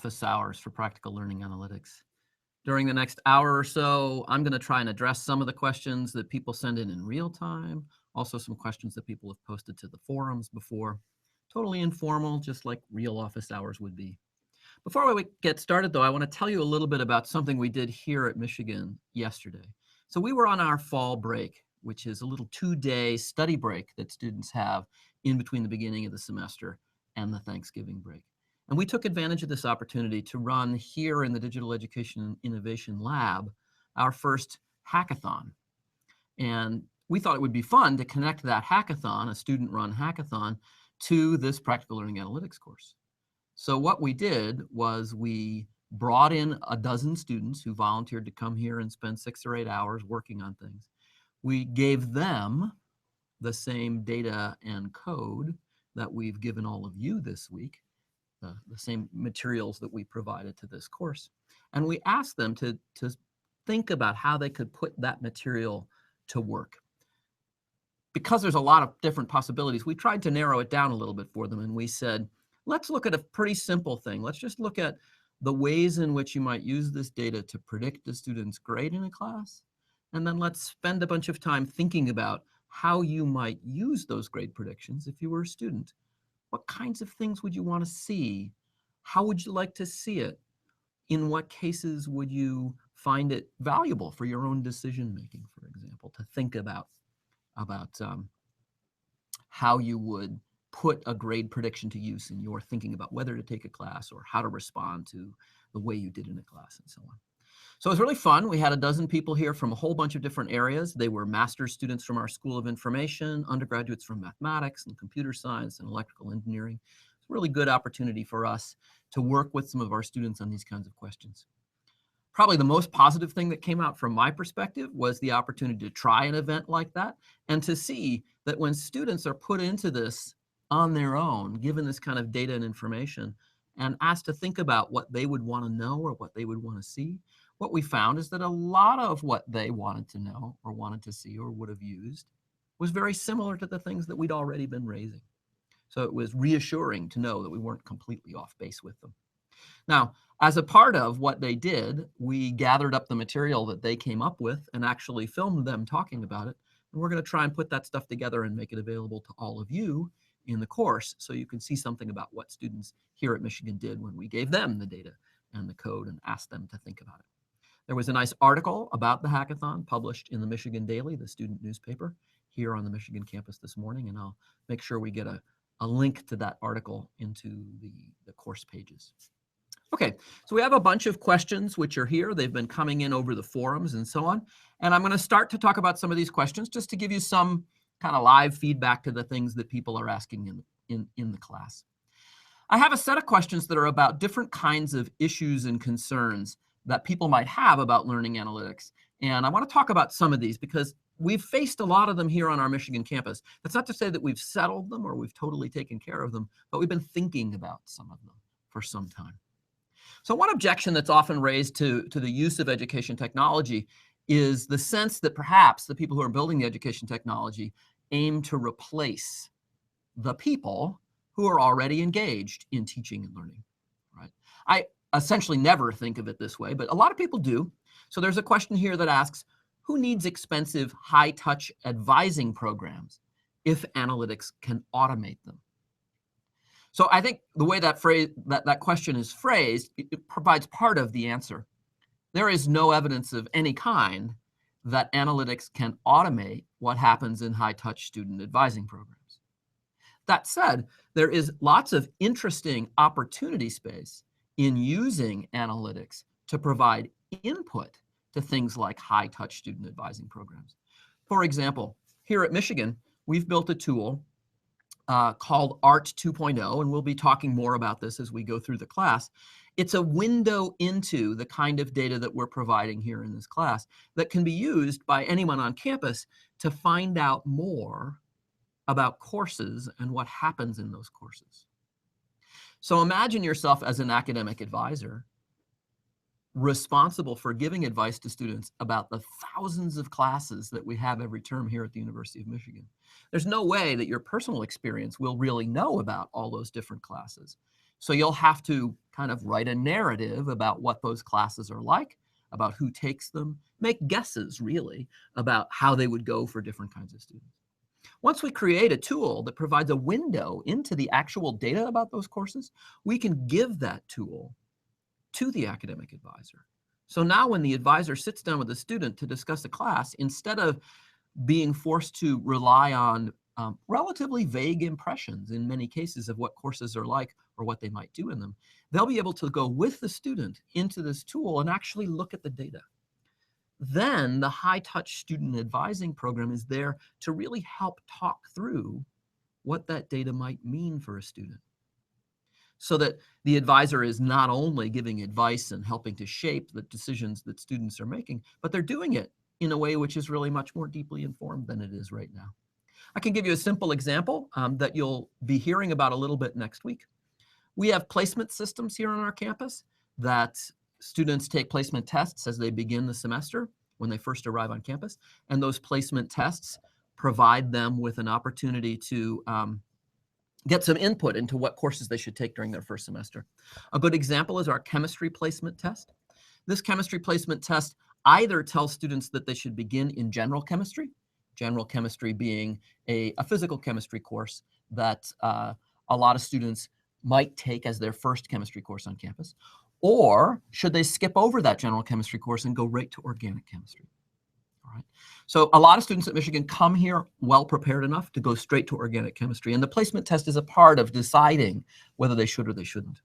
office hours for practical learning analytics. During the next hour or so, I'm going to try and address some of the questions that people send in real time, also some questions that people have posted to the forums before. Totally informal, just like real office hours would be. Before we get started, though, I want to tell you a little bit about something we did here at Michigan yesterday. So we were on our fall break, which is a little 2-day study break that students have in between the beginning of the semester and the Thanksgiving break. And we took advantage of this opportunity to run here in the Digital Education Innovation Lab our first hackathon. And we thought it would be fun to connect that hackathon, a student-run hackathon, to this practical learning analytics course. So what we did was we brought in a dozen students who volunteered to come here and spend 6 or 8 hours working on things. We gave them the same data and code that we've given all of you this week, the same materials that we provided to this course. And we asked them to think about how they could put that material to work. Because there's a lot of different possibilities, we tried to narrow it down a little bit for them, and we said, let's look at a pretty simple thing. Let's just look at the ways in which you might use this data to predict a student's grade in a class. And then let's spend a bunch of time thinking about how you might use those grade predictions if you were a student. What kinds of things would you want to see? How would you like to see it? In what cases would you find it valuable for your own decision making, for example, to think about how you would put a grade prediction to use in your thinking about whether to take a class or how to respond to the way you did in a class and so on. So it was really fun. We had a dozen people here from a whole bunch of different areas. They were master's students from our School of Information, undergraduates from mathematics and computer science and electrical engineering. It's a really good opportunity for us to work with some of our students on these kinds of questions. Probably the most positive thing that came out from my perspective was the opportunity to try an event like that and to see that when students are put into this on their own, given this kind of data and information, and asked to think about what they would want to know or what they would want to see, what we found is that a lot of what they wanted to know or wanted to see or would have used was very similar to the things that we'd already been raising. So it was reassuring to know that we weren't completely off base with them. Now, as a part of what they did, we gathered up the material that they came up with and actually filmed them talking about it. And we're going to try and put that stuff together and make it available to all of you in the course so you can see something about what students here at Michigan did when we gave them the data and the code and asked them to think about it. There was a nice article about the hackathon published in the Michigan Daily, the student newspaper, here on the Michigan campus this morning, and I'll make sure we get a link to that article into the course pages. Okay, so we have a bunch of questions which are here. They've been coming in over the forums and so on, and I'm going to start to talk about some of these questions just to give you some kind of live feedback to the things that people are asking in the class. I have a set of questions that are about different kinds of issues and concerns that people might have about learning analytics. And I want to talk about some of these because we've faced a lot of them here on our Michigan campus. That's not to say that we've settled them or we've totally taken care of them, but we've been thinking about some of them for some time. So one objection that's often raised to the use of education technology is the sense that perhaps the people who are building the education technology aim to replace the people who are already engaged in teaching and learning, right? I essentially never think of it this way, but a lot of people do. So there's a question here that asks, who needs expensive high-touch advising programs if analytics can automate them? So I think the way that question is phrased, it provides part of the answer. There is no evidence of any kind that analytics can automate what happens in high-touch student advising programs. That said, there is lots of interesting opportunity space in using analytics to provide input to things like high-touch student advising programs. For example, here at Michigan, we've built a tool called ART 2.0, and we'll be talking more about this as we go through the class. It's a window into the kind of data that we're providing here in this class that can be used by anyone on campus to find out more about courses and what happens in those courses. So imagine yourself as an academic advisor responsible for giving advice to students about the thousands of classes that we have every term here at the University of Michigan. There's no way that your personal experience will really know about all those different classes. So you'll have to kind of write a narrative about what those classes are like, about who takes them, make guesses really about how they would go for different kinds of students. Once we create a tool that provides a window into the actual data about those courses, we can give that tool to the academic advisor. So now when the advisor sits down with the student to discuss a class, instead of being forced to rely on relatively vague impressions in many cases of what courses are like or what they might do in them, they'll be able to go with the student into this tool and actually look at the data. Then the high-touch student advising program is there to really help talk through what that data might mean for a student, so that the advisor is not only giving advice and helping to shape the decisions that students are making, but they're doing it in a way which is really much more deeply informed than it is right now. I can give you a simple example that you'll be hearing about a little bit next week. We have placement systems here on our campus that students take placement tests as they begin the semester when they first arrive on campus, and those placement tests provide them with an opportunity to get some input into what courses they should take during their first semester. A good example is our chemistry placement test. This chemistry placement test either tells students that they should begin in general chemistry being a physical chemistry course that a lot of students might take as their first chemistry course on campus, or should they skip over that general chemistry course and go right to organic chemistry? All right. So a lot of students at Michigan come here well prepared enough to go straight to organic chemistry, and the placement test is a part of deciding whether they should or they shouldn't.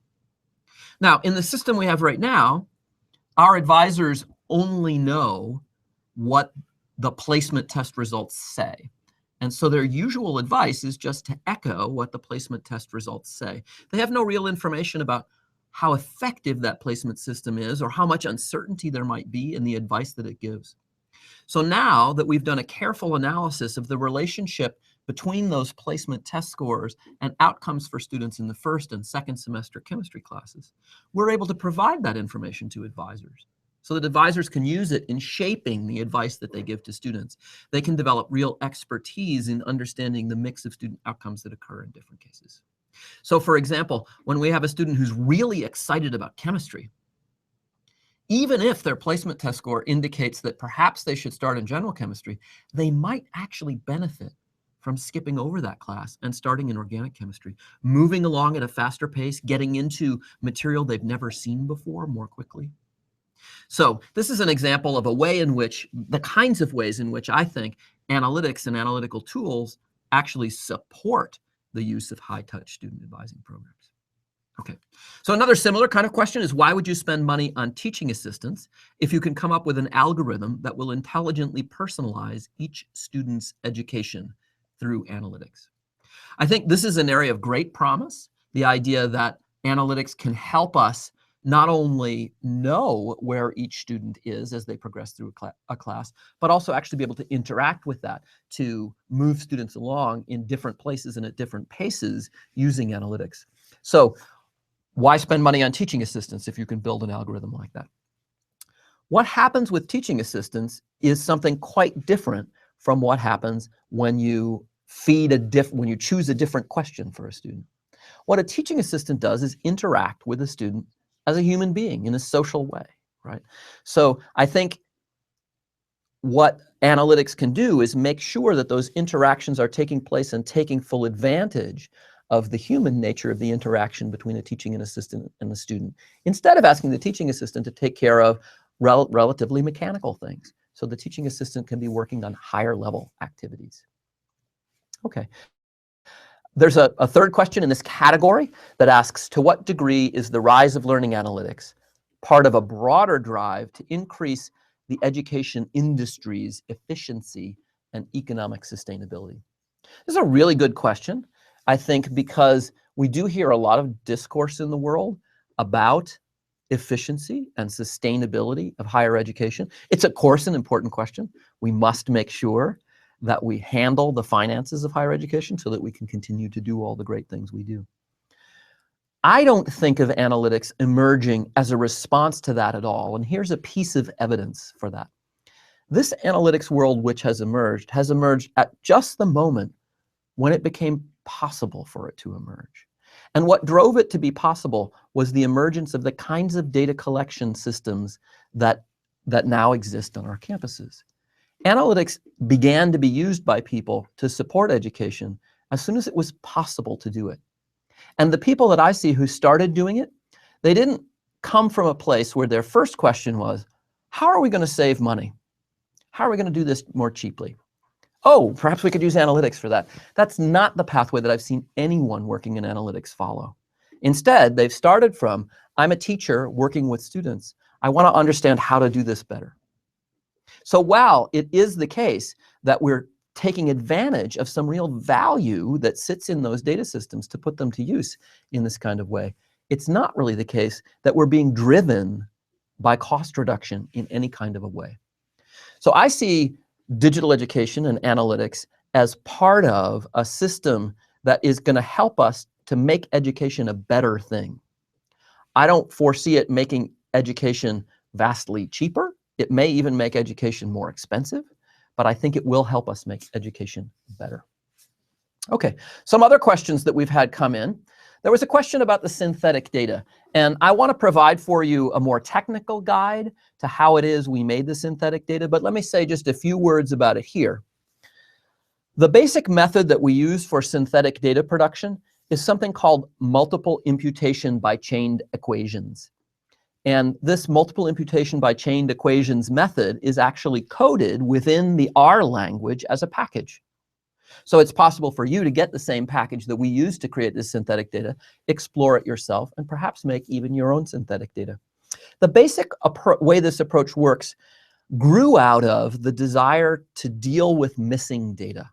Now, in the system we have right now, our advisors only know what the placement test results say. And so their usual advice is just to echo what the placement test results say. They have no real information about how effective that placement system is or how much uncertainty there might be in the advice that it gives. So now that we've done a careful analysis of the relationship between those placement test scores and outcomes for students in the first and second semester chemistry classes, we're able to provide that information to advisors so that advisors can use it in shaping the advice that they give to students. They can develop real expertise in understanding the mix of student outcomes that occur in different cases. So for example, when we have a student who's really excited about chemistry, even if their placement test score indicates that perhaps they should start in general chemistry, they might actually benefit from skipping over that class and starting in organic chemistry, moving along at a faster pace, getting into material they've never seen before more quickly. So this is an example of a way in which, the kinds of ways in which I think analytics and analytical tools actually support the use of high-touch student advising programs. Okay, so another similar kind of question is, why would you spend money on teaching assistants if you can come up with an algorithm that will intelligently personalize each student's education through analytics? I think this is an area of great promise, the idea that analytics can help us not only know where each student is as they progress through a class, but also actually be able to interact with that to move students along in different places and at different paces using analytics. So why spend money on teaching assistants if you can build an algorithm like that? What happens with teaching assistants is something quite different from what happens when you when you choose a different question for a student. What a teaching assistant does is interact with a student as a human being in a social way, right? So I think what analytics can do is make sure that those interactions are taking place and taking full advantage of the human nature of the interaction between a teaching assistant and the student, instead of asking the teaching assistant to take care of relatively mechanical things. So the teaching assistant can be working on higher level activities. Okay. There's a third question in this category that asks, to what degree is the rise of learning analytics part of a broader drive to increase the education industry's efficiency and economic sustainability? This is a really good question, I think, because we do hear a lot of discourse in the world about efficiency and sustainability of higher education. It's, of course, an important question. We must make sure that we handle the finances of higher education so that we can continue to do all the great things we do. I don't think of analytics emerging as a response to that at all, and here's a piece of evidence for that. This analytics world which has emerged at just the moment when it became possible for it to emerge. And what drove it to be possible was the emergence of the kinds of data collection systems that now exist on our campuses. Analytics began to be used by people to support education as soon as it was possible to do it. And the people that I see who started doing it, they didn't come from a place where their first question was, how are we going to save money? How are we going to do this more cheaply? Oh, perhaps we could use analytics for that. That's not the pathway that I've seen anyone working in analytics follow. Instead, they've started from, I'm a teacher working with students. I want to understand how to do this better. So while it is the case that we're taking advantage of some real value that sits in those data systems to put them to use in this kind of way, it's not really the case that we're being driven by cost reduction in any kind of a way. So I see digital education and analytics as part of a system that is going to help us to make education a better thing. I don't foresee it making education vastly cheaper. It may even make education more expensive, but I think it will help us make education better. Okay, some other questions that we've had come in. There was a question about the synthetic data, and I want to provide for you a more technical guide to how it is we made the synthetic data, but let me say just a few words about it here. The basic method that we use for synthetic data production is something called multiple imputation by chained equations. And this multiple imputation by chained equations method is actually coded within the R language as a package. So it's possible for you to get the same package that we use to create this synthetic data, explore it yourself, and perhaps make even your own synthetic data. The basic way this approach works grew out of the desire to deal with missing data.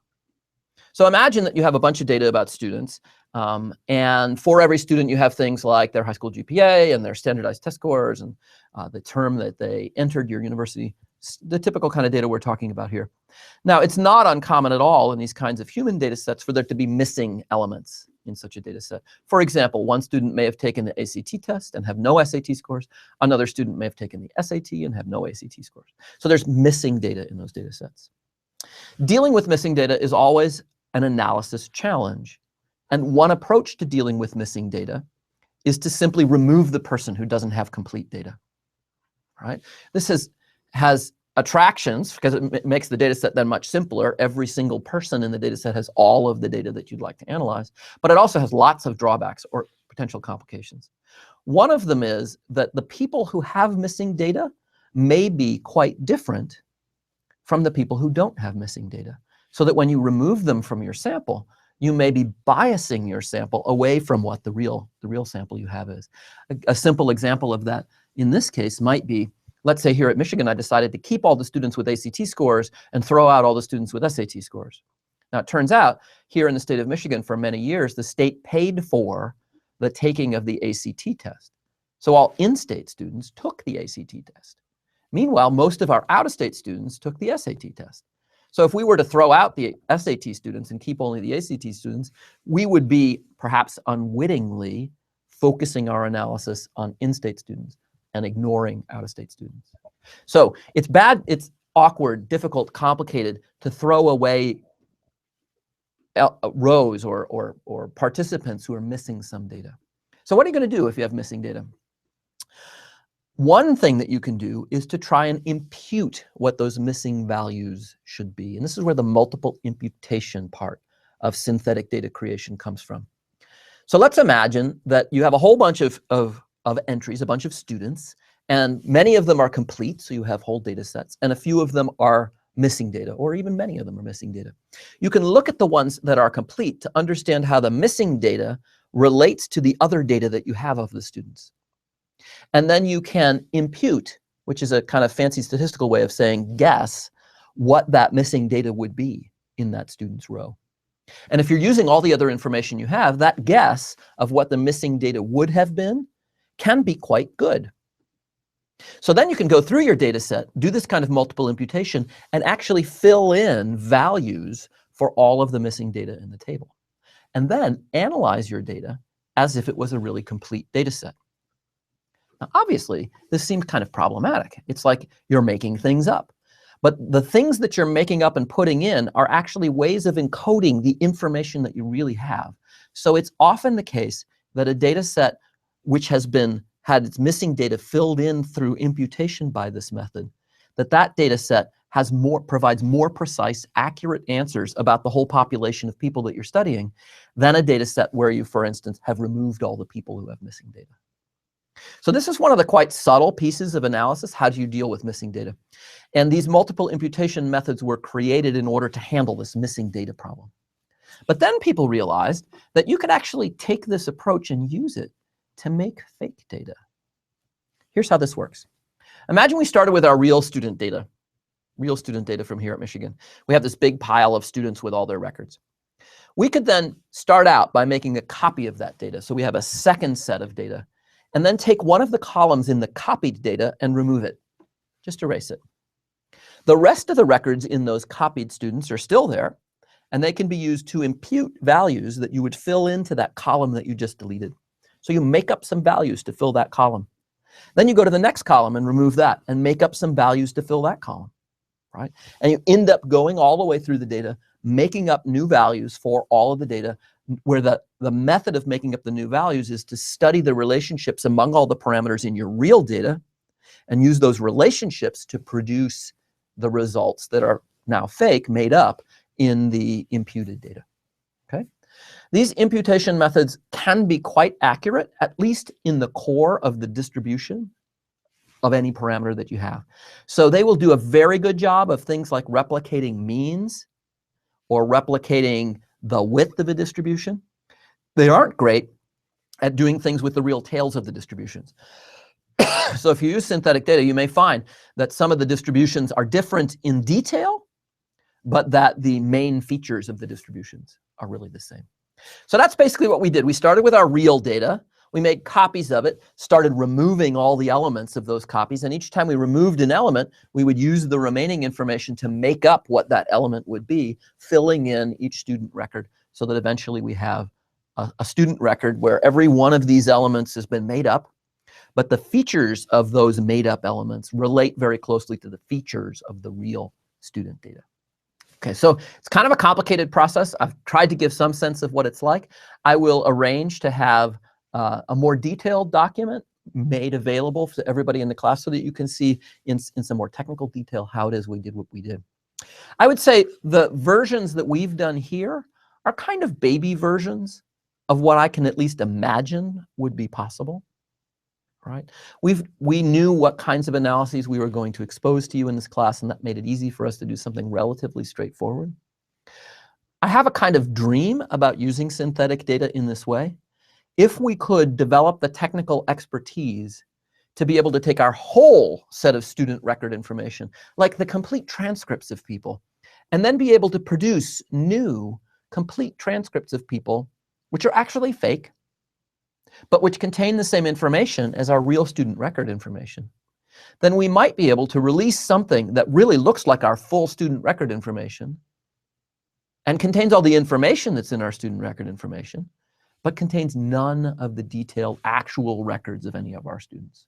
So imagine that you have a bunch of data about students, and for every student you have things like their high school GPA and their standardized test scores and the term that they entered your university, the typical kind of data we're talking about here. Now, it's not uncommon at all in these kinds of human data sets for there to be missing elements in such a data set. For example, one student may have taken the ACT test and have no SAT scores. Another student may have taken the SAT and have no ACT scores. So there's missing data in those data sets. Dealing with missing data is always an analysis challenge. And one approach to dealing with missing data is to simply remove the person who doesn't have complete data. Right? This has attractions because it makes the data set then much simpler. Every single person in the data set has all of the data that you'd like to analyze, but it also has lots of drawbacks or potential complications. One of them is that the people who have missing data may be quite different from the people who don't have missing data, so that when you remove them from your sample, you may be biasing your sample away from what the real sample you have is. A simple example of that in this case might be, let's say here at Michigan, I decided to keep all the students with ACT scores and throw out all the students with SAT scores. Now, it turns out here in the state of Michigan for many years, the state paid for the taking of the ACT test. So all in-state students took the ACT test. Meanwhile, most of our out-of-state students took the SAT test. So if we were to throw out the SAT students and keep only the ACT students, we would be perhaps unwittingly focusing our analysis on in-state students and ignoring out-of-state students. So it's bad, it's awkward, difficult, complicated to throw away rows or participants who are missing some data. So what are you going to do if you have missing data? One thing that you can do is to try and impute what those missing values should be. And this is where the multiple imputation part of synthetic data creation comes from. So let's imagine that you have a whole bunch of entries, a bunch of students, and many of them are complete, so you have whole data sets, and a few of them are missing data, or even many of them are missing data. You can look at the ones that are complete to understand how the missing data relates to the other data that you have of the students. And then you can impute, which is a kind of fancy statistical way of saying guess, what that missing data would be in that student's row. And if you're using all the other information you have, that guess of what the missing data would have been can be quite good. So then you can go through your data set, do this kind of multiple imputation, and actually fill in values for all of the missing data in the table. And then analyze your data as if it was a really complete data set. Now, obviously, this seems kind of problematic. It's like you're making things up. But the things that you're making up and putting in are actually ways of encoding the information that you really have. So it's often the case that a data set which has had its missing data filled in through imputation by this method, that data set provides more precise, accurate answers about the whole population of people that you're studying than a data set where you, for instance, have removed all the people who have missing data. So this is one of the quite subtle pieces of analysis. How do you deal with missing data? And these multiple imputation methods were created in order to handle this missing data problem. But then people realized that you could actually take this approach and use it to make fake data. Here's how this works. Imagine we started with our real student data from here at Michigan. We have this big pile of students with all their records. We could then start out by making a copy of that data. So we have a second set of data, and then take one of the columns in the copied data and remove it. Just erase it. The rest of the records in those copied students are still there, and they can be used to impute values that you would fill into that column that you just deleted. So you make up some values to fill that column. Then you go to the next column and remove that and make up some values to fill that column, right? And you end up going all the way through the data, making up new values for all of the data, where the method of making up the new values is to study the relationships among all the parameters in your real data and use those relationships to produce the results that are now fake, made up in the imputed data, okay? These imputation methods can be quite accurate, at least in the core of the distribution of any parameter that you have. So they will do a very good job of things like replicating means or replicating the width of a distribution. They aren't great at doing things with the real tails of the distributions. So if you use synthetic data, you may find that some of the distributions are different in detail, but that the main features of the distributions are really the same. So that's basically what we did. We started with our real data. We made copies of it, started removing all the elements of those copies, and each time we removed an element, we would use the remaining information to make up what that element would be, filling in each student record so that eventually we have a student record where every one of these elements has been made up, but the features of those made up elements relate very closely to the features of the real student data. Okay, so it's kind of a complicated process. I've tried to give some sense of what it's like. I will arrange to have a more detailed document made available to everybody in the class so that you can see in some more technical detail how it is we did what we did. I would say the versions that we've done here are kind of baby versions of what I can at least imagine would be possible, right? We knew what kinds of analyses we were going to expose to you in this class, and that made it easy for us to do something relatively straightforward. I have a kind of dream about using synthetic data in this way. If we could develop the technical expertise to be able to take our whole set of student record information, like the complete transcripts of people, and then be able to produce new complete transcripts of people which are actually fake, but which contain the same information as our real student record information, then we might be able to release something that really looks like our full student record information and contains all the information that's in our student record information, but contains none of the detailed actual records of any of our students.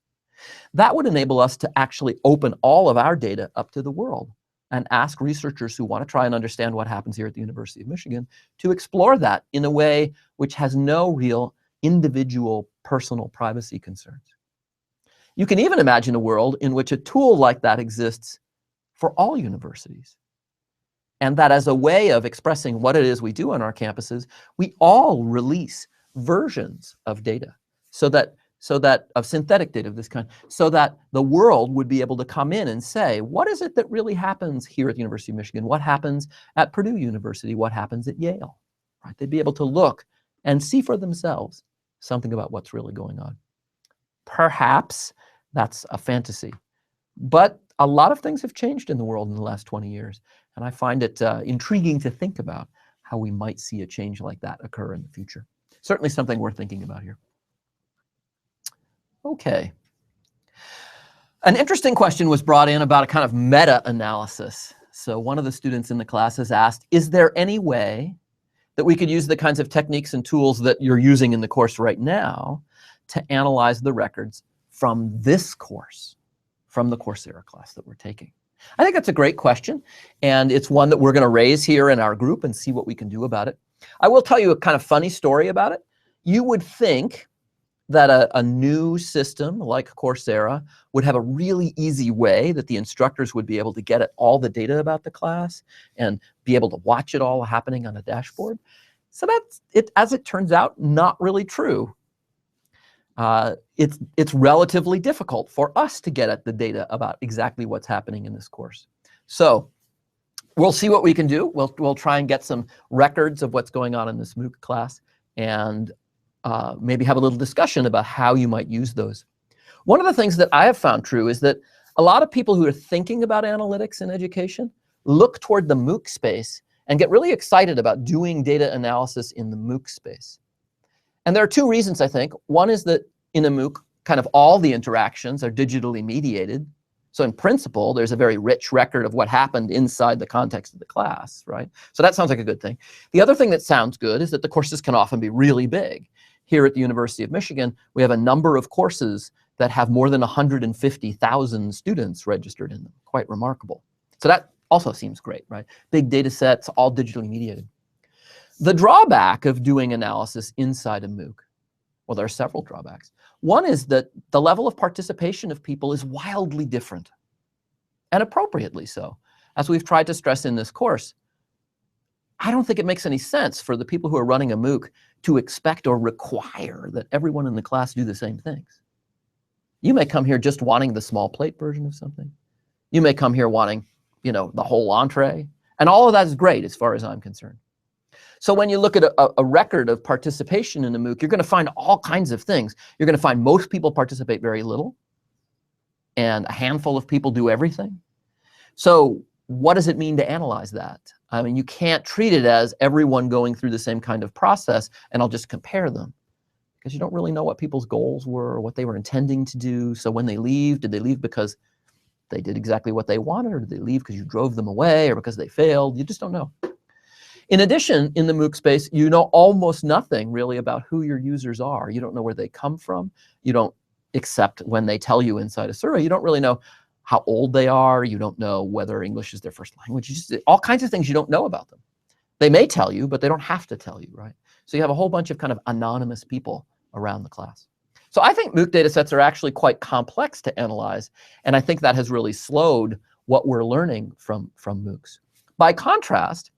That would enable us to actually open all of our data up to the world and ask researchers who want to try and understand what happens here at the University of Michigan to explore that in a way which has no real individual personal privacy concerns. You can even imagine a world in which a tool like that exists for all universities, and that as a way of expressing what it is we do on our campuses, we all release versions of data of synthetic data of this kind, so that the world would be able to come in and say, what is it that really happens here at the University of Michigan? What happens at Purdue University? What happens at Yale? Right? They'd be able to look and see for themselves something about what's really going on. Perhaps that's a fantasy, but a lot of things have changed in the world in the last 20 years, and I find it intriguing to think about how we might see a change like that occur in the future. Certainly something worth thinking about here. Okay. An interesting question was brought in about a kind of meta-analysis. So one of the students in the class has asked, is there any way that we could use the kinds of techniques and tools that you're using in the course right now to analyze the records from this course, from the Coursera class that we're taking? I think that's a great question, and it's one that we're going to raise here in our group and see what we can do about it. I will tell you a kind of funny story about it. You would think that a new system like Coursera would have a really easy way that the instructors would be able to get at all the data about the class and be able to watch it all happening on a dashboard. So that's it, as it turns out, not really true. It's relatively difficult for us to get at the data about exactly what's happening in this course. So we'll see what we can do. We'll try and get some records of what's going on in this MOOC class, and maybe have a little discussion about how you might use those. One of the things that I have found true is that a lot of people who are thinking about analytics in education look toward the MOOC space and get really excited about doing data analysis in the MOOC space. And there are two reasons, I think. One is that in a MOOC, kind of all the interactions are digitally mediated. So in principle, there's a very rich record of what happened inside the context of the class, right? So that sounds like a good thing. The other thing that sounds good is that the courses can often be really big. Here at the University of Michigan, we have a number of courses that have more than 150,000 students registered in them. Quite remarkable. So that also seems great, right? Big data sets, all digitally mediated. The drawback of doing analysis inside a MOOC, well, there are several drawbacks. One is that the level of participation of people is wildly different, and appropriately so. As we've tried to stress in this course, I don't think it makes any sense for the people who are running a MOOC to expect or require that everyone in the class do the same things. You may come here just wanting the small plate version of something. You may come here wanting, the whole entree. And all of that is great as far as I'm concerned. So when you look at a record of participation in a MOOC, you're going to find all kinds of things. You're going to find most people participate very little, and a handful of people do everything. So what does it mean to analyze that? I mean, you can't treat it as everyone going through the same kind of process, and I'll just compare them, because you don't really know what people's goals were or what they were intending to do. So when they leave, did they leave because they did exactly what they wanted, or did they leave because you drove them away, or because they failed? You just don't know. In addition, in the MOOC space, you know almost nothing really about who your users are. You don't know where they come from. You don't, except when they tell you inside a survey, you don't really know how old they are. You don't know whether English is their first language. You just, all kinds of things you don't know about them. They may tell you, but they don't have to tell you, right? So you have a whole bunch of kind of anonymous people around the class. So I think MOOC data sets are actually quite complex to analyze, and I think that has really slowed what we're learning from MOOCs. By contrast,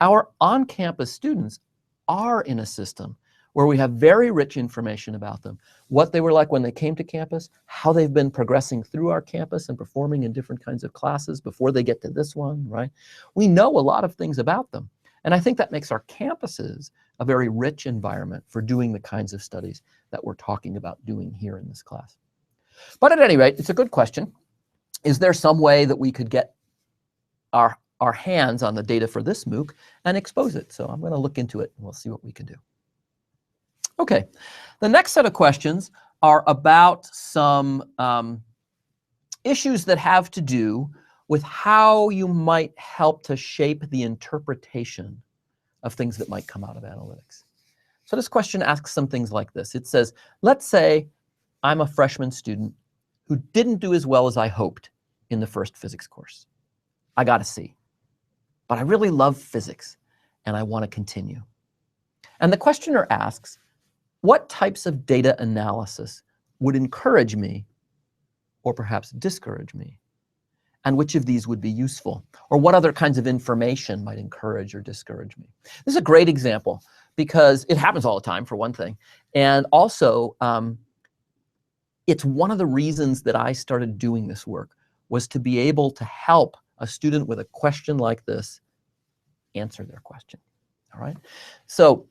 our on-campus students are in a system where we have very rich information about them, what they were like when they came to campus, how they've been progressing through our campus and performing in different kinds of classes before they get to this one, right? We know a lot of things about them. And I think that makes our campuses a very rich environment for doing the kinds of studies that we're talking about doing here in this class. But at any rate, it's a good question. Is there some way that we could get our hands on the data for this MOOC and expose it? So I'm going to look into it and we'll see what we can do. Okay, the next set of questions are about some issues that have to do with how you might help to shape the interpretation of things that might come out of analytics. So this question asks some things like this. It says, let's say I'm a freshman student who didn't do as well as I hoped in the first physics course. I got a C. But I really love physics, and I want to continue. And the questioner asks, what types of data analysis would encourage me, or perhaps discourage me? And which of these would be useful? Or what other kinds of information might encourage or discourage me? This is a great example, because it happens all the time, for one thing. And also, it's one of the reasons that I started doing this work, was to be able to help a student with a question like this answer their question. All right. So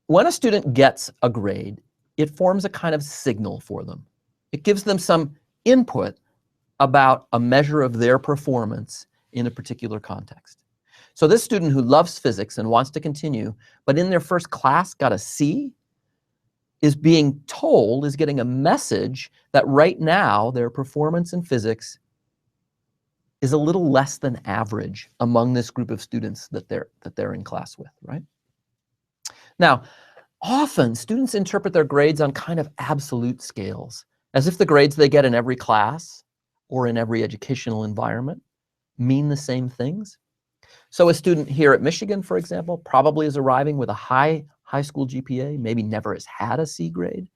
when a student gets a grade, it forms a kind of signal for them. It gives them some input about a measure of their performance in a particular context. So this student who loves physics and wants to continue, but in their first class got a C, is being told, is getting a message that right now their performance in physics is a little less than average among this group of students that they're in class with, right? Now, often students interpret their grades on kind of absolute scales, as if the grades they get in every class or in every educational environment mean the same things. So a student here at Michigan, for example, probably is arriving with a high high school GPA, maybe never has had a C grade.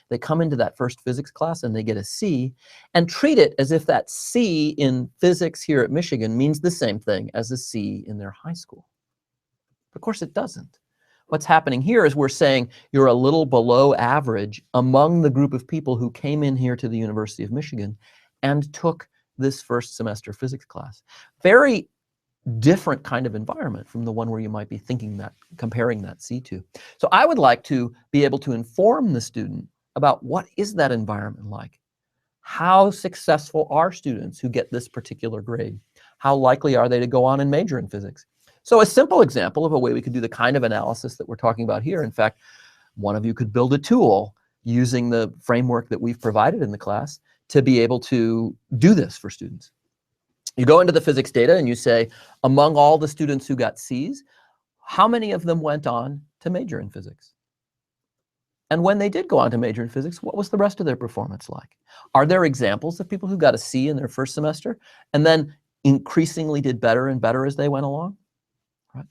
They come into that first physics class and they get a C and treat it as if that C in physics here at Michigan means the same thing as a C in their high school. Of course it doesn't. What's happening here is we're saying you're a little below average among the group of people who came in here to the University of Michigan and took this first semester physics class. Very different kind of environment from the one where you might be thinking that, comparing that C to. So I would like to be able to inform the student about what is that environment like? How successful are students who get this particular grade? How likely are they to go on and major in physics? So a simple example of a way we could do the kind of analysis that we're talking about here, in fact, one of you could build a tool using the framework that we've provided in the class to be able to do this for students. You go into the physics data and you say, among all the students who got C's, how many of them went on to major in physics? And when they did go on to major in physics, what was the rest of their performance like? Are there examples of people who got a C in their first semester and then increasingly did better and better as they went along? Right?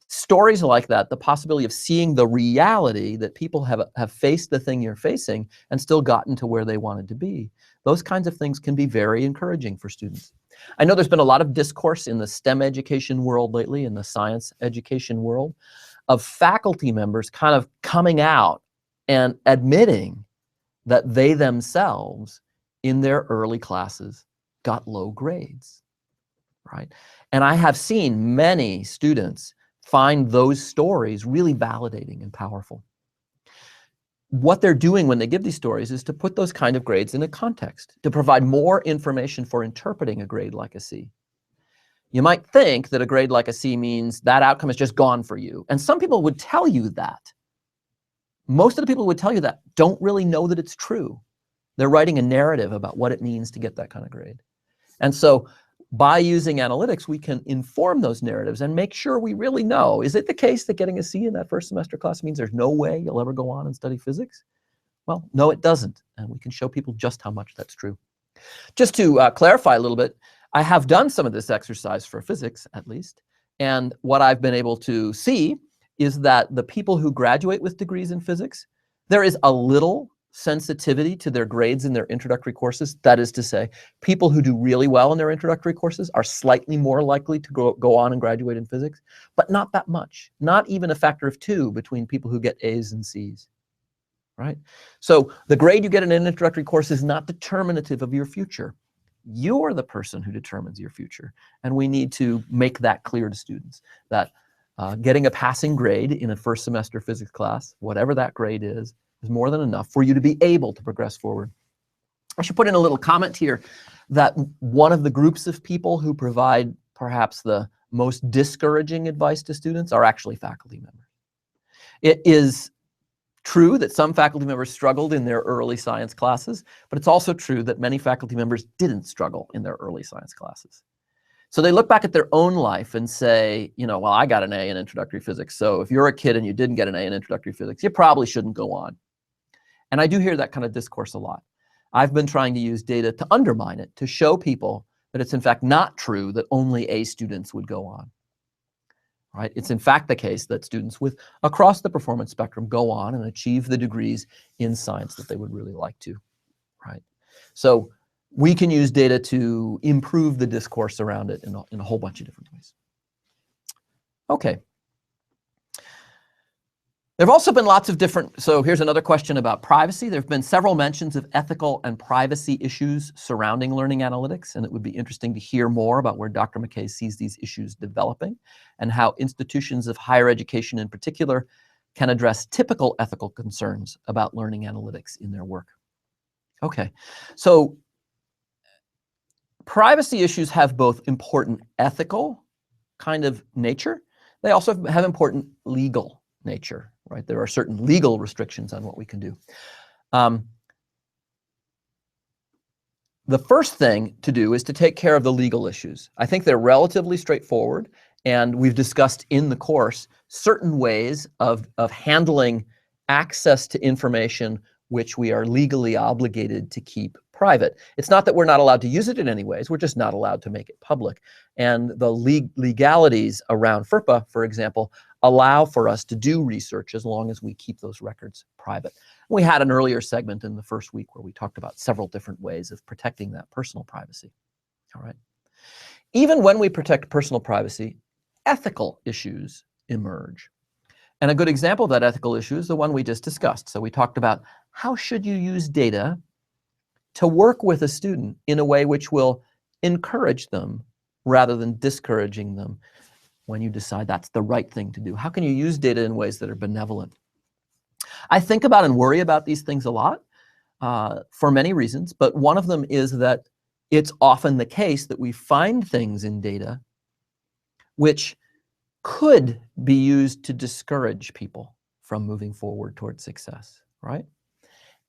Stories like that, the possibility of seeing the reality that people have faced the thing you're facing and still gotten to where they wanted to be, those kinds of things can be very encouraging for students. I know there's been a lot of discourse in the STEM education world lately, in the science education world, of faculty members kind of coming out and admitting that they themselves in their early classes got low grades, right? And I have seen many students find those stories really validating and powerful. What they're doing when they give these stories is to put those kind of grades in a context, to provide more information for interpreting a grade like a C. You might think that a grade like a C means that outcome is just gone for you. And some people would tell you that. Most of the people who would tell you that don't really know that it's true. They're writing a narrative about what it means to get that kind of grade. And so by using analytics, we can inform those narratives and make sure we really know, is it the case that getting a C in that first semester class means there's no way you'll ever go on and study physics? Well, no, it doesn't. And we can show people just how much that's true. Just to clarify a little bit, I have done some of this exercise for physics, at least. And what I've been able to see is that the people who graduate with degrees in physics, there is a little sensitivity to their grades in their introductory courses. That is to say, people who do really well in their introductory courses are slightly more likely to go on and graduate in physics, but not that much, not even a factor of 2 between people who get A's and C's, right? So the grade you get in an introductory course is not determinative of your future. You're the person who determines your future. And we need to make that clear to students, that getting a passing grade in a first semester physics class, whatever that grade is more than enough for you to be able to progress forward. I should put in a little comment here that one of the groups of people who provide perhaps the most discouraging advice to students are actually faculty members. It is true that some faculty members struggled in their early science classes, but it's also true that many faculty members didn't struggle in their early science classes. So they look back at their own life and say, you know, well, I got an A in introductory physics, so if you're a kid and you didn't get an A in introductory physics, you probably shouldn't go on. And I do hear that kind of discourse a lot. I've been trying to use data to undermine it, to show people that it's in fact not true that only A students would go on, right? It's in fact the case that students with across the performance spectrum go on and achieve the degrees in science that they would really like to, right? So we can use data to improve the discourse around it in a whole bunch of different ways. Okay. There have also been lots of different, so here's another question about privacy. There have been several mentions of ethical and privacy issues surrounding learning analytics, and it would be interesting to hear more about where Dr. McKay sees these issues developing and how institutions of higher education in particular can address typical ethical concerns about learning analytics in their work. Okay, so privacy issues have both important ethical kind of nature. They also have important legal nature, right? There are certain legal restrictions on what we can do. The first thing to do is to take care of the legal issues. I think they're relatively straightforward, and we've discussed in the course certain ways of handling access to information which we are legally obligated to keep private. It's not that we're not allowed to use it in any ways, we're just not allowed to make it public. And the legalities around FERPA, for example, allow for us to do research as long as we keep those records private. We had an earlier segment in the first week where we talked about several different ways of protecting that personal privacy. All right. Even when we protect personal privacy, ethical issues emerge. And a good example of that ethical issue is the one we just discussed. So we talked about how should you use data to work with a student in a way which will encourage them rather than discouraging them when you decide that's the right thing to do. How can you use data in ways that are benevolent? I think about and worry about these things a lot for many reasons, but one of them is that it's often the case that we find things in data which could be used to discourage people from moving forward towards success, right?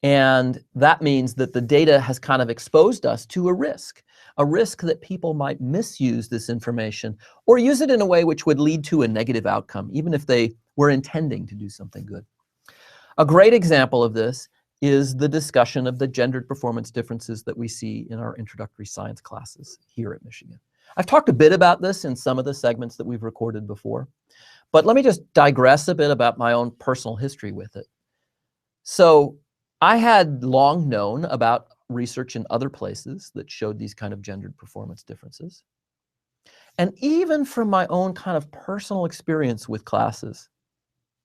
And that means that the data has kind of exposed us to a risk that people might misuse this information or use it in a way which would lead to a negative outcome, even if they were intending to do something good. A great example of this is the discussion of the gendered performance differences that we see in our introductory science classes here at Michigan. I've talked a bit about this in some of the segments that we've recorded before, but let me just digress a bit about my own personal history with it. So I had long known about research in other places that showed these kind of gendered performance differences. And even from my own kind of personal experience with classes,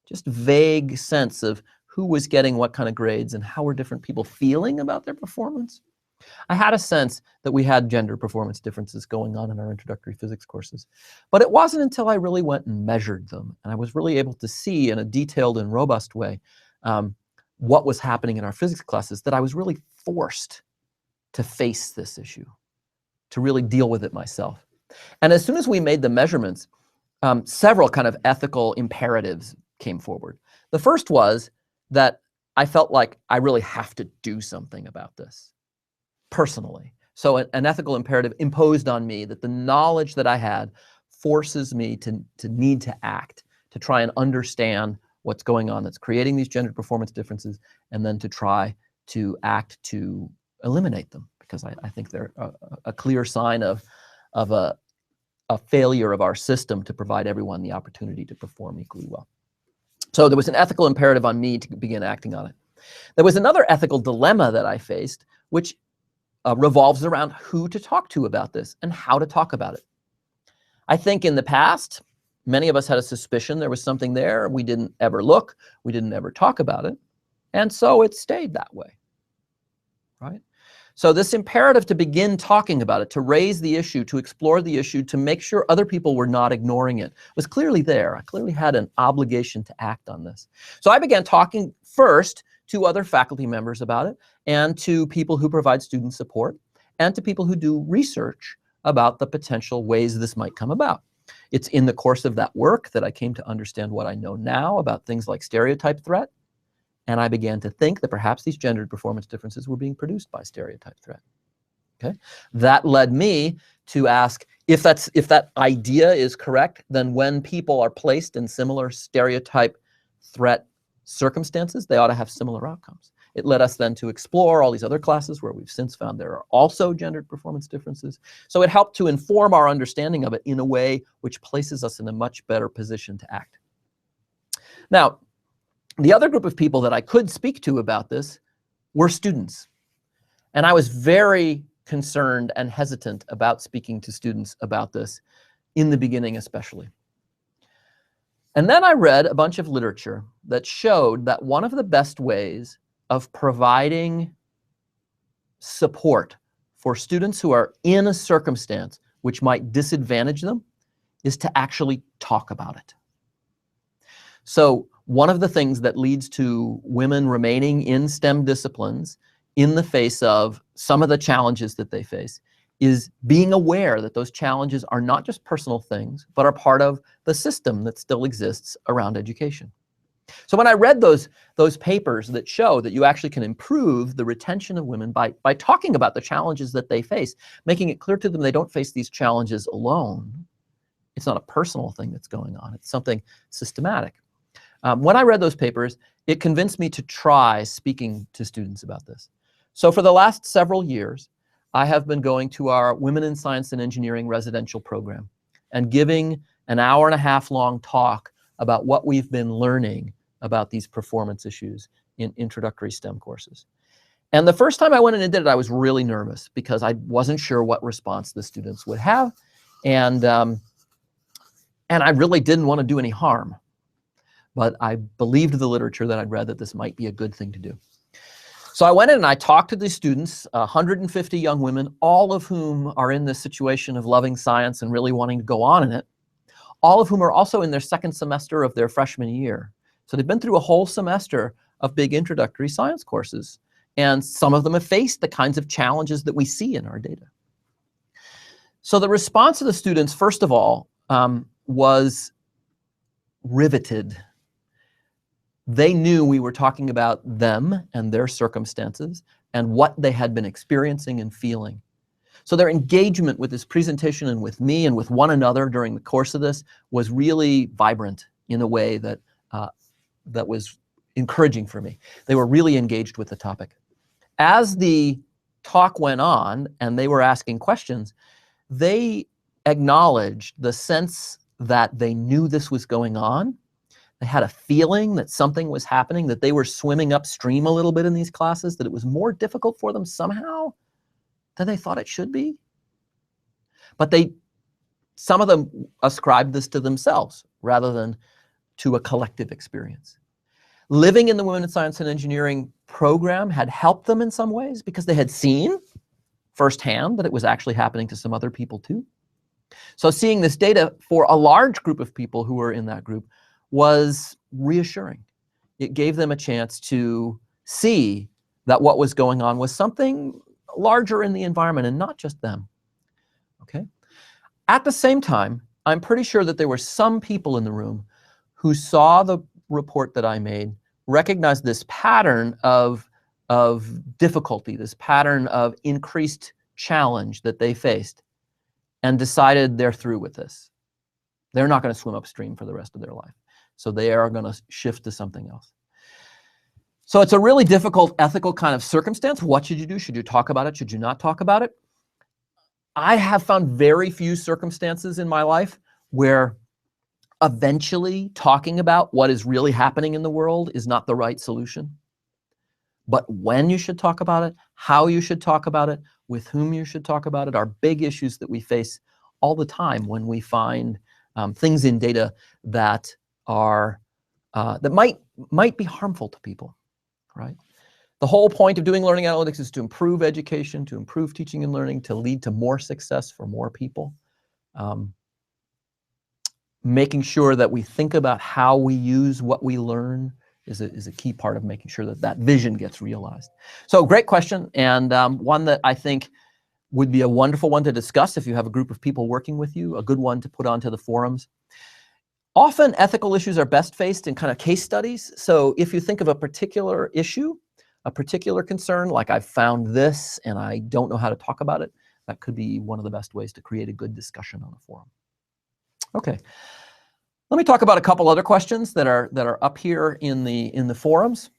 just vague sense of who was getting what kind of grades and how were different people feeling about their performance, I had a sense that we had gender performance differences going on in our introductory physics courses. But it wasn't until I really went and measured them, and I was really able to see in a detailed and robust way what was happening in our physics classes that I was really forced to face this issue, to really deal with it myself. And as soon as we made the measurements, several kind of ethical imperatives came forward. The first was that I felt like I really have to do something about this personally. So an ethical imperative imposed on me that the knowledge that I had forces me to need to act, to try and understand what's going on that's creating these gender performance differences, and then to try to act to eliminate them, because I think they're a clear sign of a failure of our system to provide everyone the opportunity to perform equally well. So there was an ethical imperative on me to begin acting on it. There was another ethical dilemma that I faced, which revolves around who to talk to about this and how to talk about it. I think in the past, many of us had a suspicion there was something there. We didn't ever look. We didn't ever talk about it. And so it stayed that way, right? So this imperative to begin talking about it, to raise the issue, to explore the issue, to make sure other people were not ignoring it, was clearly there. I clearly had an obligation to act on this. So I began talking first to other faculty members about it, and to people who provide student support, and to people who do research about the potential ways this might come about. It's in the course of that work that I came to understand what I know now about things like stereotype threat, and I began to think that perhaps these gendered performance differences were being produced by stereotype threat. Okay, that led me to ask, if that idea is correct, then when people are placed in similar stereotype threat circumstances, they ought to have similar outcomes. It led us then to explore all these other classes where we've since found there are also gendered performance differences. So it helped to inform our understanding of it in a way which places us in a much better position to act. Now, the other group of people that I could speak to about this were students. And I was very concerned and hesitant about speaking to students about this in the beginning especially. And then I read a bunch of literature that showed that one of the best ways of providing support for students who are in a circumstance which might disadvantage them is to actually talk about it. So one of the things that leads to women remaining in STEM disciplines in the face of some of the challenges that they face is being aware that those challenges are not just personal things, but are part of the system that still exists around education. So when I read those papers that show that you actually can improve the retention of women by talking about the challenges that they face, making it clear to them they don't face these challenges alone. It's not a personal thing that's going on. It's something systematic. When I read those papers, it convinced me to try speaking to students about this. So for the last several years, I have been going to our Women in Science and Engineering residential program and giving an hour-and-a-half long talk about what we've been learning about these performance issues in introductory STEM courses. And the first time I went in and did it, I was really nervous because I wasn't sure what response the students would have. And I really didn't want to do any harm. But I believed the literature that I'd read that this might be a good thing to do. So I went in and I talked to these students, 150 young women, all of whom are in this situation of loving science and really wanting to go on in it, all of whom are also in their second semester of their freshman year. So they've been through a whole semester of big introductory science courses. And some of them have faced the kinds of challenges that we see in our data. So the response of the students, first of all, was riveted. They knew we were talking about them and their circumstances and what they had been experiencing and feeling. So their engagement with this presentation and with me and with one another during the course of this was really vibrant in a way that, that was encouraging for me. They were really engaged with the topic. As the talk went on and they were asking questions, they acknowledged the sense that they knew this was going on. They had a feeling that something was happening, that they were swimming upstream a little bit in these classes, that it was more difficult for them somehow than they thought it should be. But some of them ascribed this to themselves rather than to a collective experience. Living in the Women in Science and Engineering program had helped them in some ways because they had seen firsthand that it was actually happening to some other people too. So seeing this data for a large group of people who were in that group was reassuring. It gave them a chance to see that what was going on was something larger in the environment and not just them. Okay? At the same time, I'm pretty sure that there were some people in the room who saw the report that I made, recognized this pattern of difficulty, this pattern of increased challenge that they faced, and decided they're through with this. They're not going to swim upstream for the rest of their life. So they are going to shift to something else. So it's a really difficult ethical kind of circumstance. What should you do? Should you talk about it? Should you not talk about it? I have found very few circumstances in my life where eventually talking about what is really happening in the world is not the right solution. But when you should talk about it, how you should talk about it, with whom you should talk about it, are big issues that we face all the time when we find things in data that are that might be harmful to people, right? The whole point of doing learning analytics is to improve education, to improve teaching and learning, to lead to more success for more people. Making sure that we think about how we use what we learn is a key part of making sure that that vision gets realized. So great question, and one that I think would be a wonderful one to discuss if you have a group of people working with you, a good one to put onto the forums. Often ethical issues are best faced in kind of case studies. So if you think of a particular issue, a particular concern, like I've found this and I don't know how to talk about it, that could be one of the best ways to create a good discussion on a forum. Okay, let me talk about a couple other questions that are up here in the forums.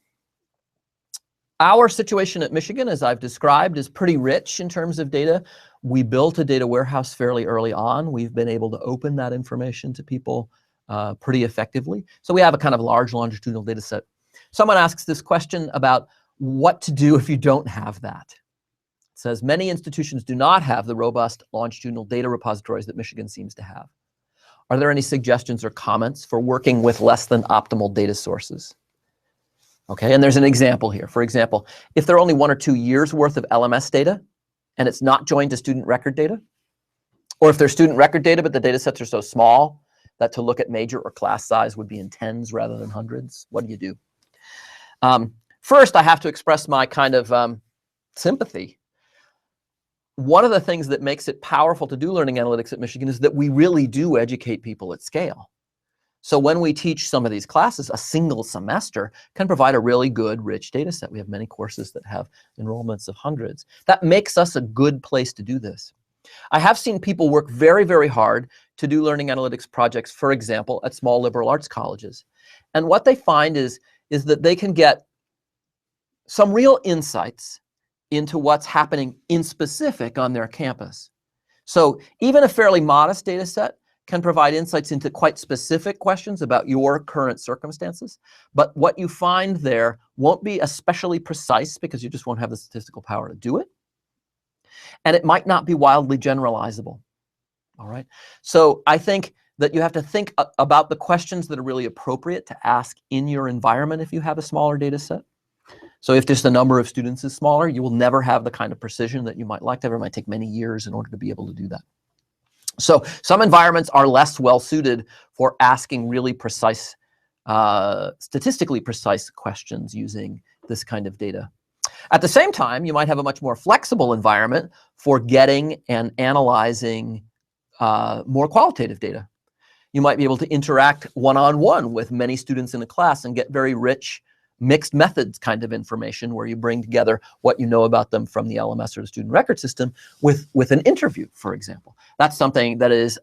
Our situation at Michigan, as I've described, is pretty rich in terms of data. We built a data warehouse fairly early on. We've been able to open that information to people pretty effectively. So we have a kind of large longitudinal data set. Someone asks this question about what to do if you don't have that. It says, many institutions do not have the robust longitudinal data repositories that Michigan seems to have. Are there any suggestions or comments for working with less than optimal data sources? Okay, and there's an example here. For example, if there are only 1 or 2 years worth of LMS data and it's not joined to student record data, or if there's student record data but the data sets are so small that to look at major or class size would be in tens rather than hundreds, what do you do? First, I have to express my kind of sympathy. One of the things that makes it powerful to do learning analytics at Michigan is that we really do educate people at scale. So when we teach some of these classes, a single semester can provide a really good, rich data set. We have many courses that have enrollments of hundreds. That makes us a good place to do this. I have seen people work very, very hard to do learning analytics projects, for example, at small liberal arts colleges. And what they find is that they can get some real insights into what's happening in specific on their campus. So even a fairly modest data set can provide insights into quite specific questions about your current circumstances, but what you find there won't be especially precise because you just won't have the statistical power to do it, and it might not be wildly generalizable. All right, so I think that you have to think about the questions that are really appropriate to ask in your environment if you have a smaller data set. So if just the number of students is smaller, you will never have the kind of precision that you might like to have. It might take many years in order to be able to do that. So some environments are less well suited for asking really precise, statistically precise questions using this kind of data. At the same time, you might have a much more flexible environment for getting and analyzing more qualitative data. You might be able to interact one-on-one with many students in a class and get very rich mixed methods kind of information where you bring together what you know about them from the LMS or the student record system with an interview, for example. That's something that is